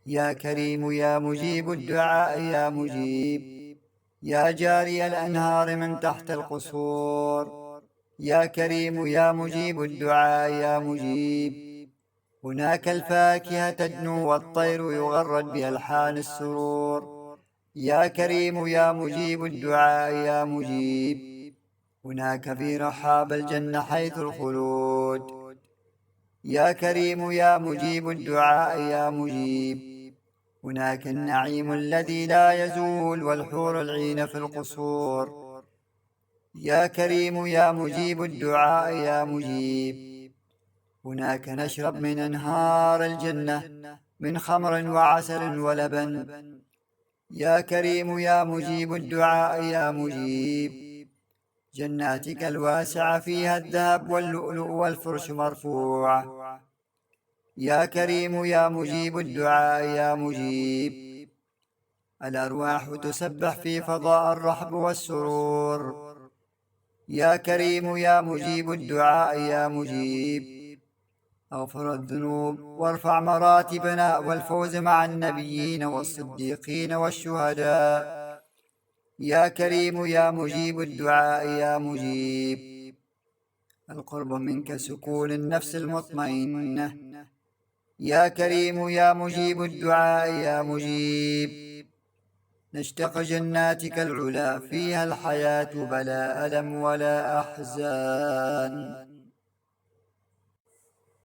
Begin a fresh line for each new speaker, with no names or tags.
يا كريم يا مجيب الدعاء يا مجيب، يا جاري الأنهار من تحت القصور. يا كريم يا مجيب الدعاء يا مجيب، هناك الفاكهة تدنو والطير يغرد بألحان السرور. يا كريم يا مجيب الدعاء يا مجيب، هناك في رحاب الجنة حيث الخلود. يا كريم يا مجيب الدعاء يا مجيب، هناك النعيم الذي لا يزول والحور العين في القصور. يا كريم يا مجيب الدعاء يا مجيب، هناك نشرب من أنهار الجنة من خمر وعسل ولبن. يا كريم يا مجيب الدعاء يا مجيب، جناتك الواسعة فيها الذهب واللؤلؤ والفرش مرفوعة. يا كريم يا مجيب الدعاء يا مجيب، الأرواح تسبح في فضاء الرحب والسرور. يا كريم يا مجيب الدعاء يا مجيب، اغفر الذنوب وارفع مراتبنا والفوز مع النبيين والصديقين والشهداء. يا كريم يا مجيب الدعاء يا مجيب، القرب منك سكون النفس المطمئنة. يا كريم يا مجيب الدعاء يا مجيب، نشتاق جناتك العلا فيها الحياة بلا ألم ولا أحزان.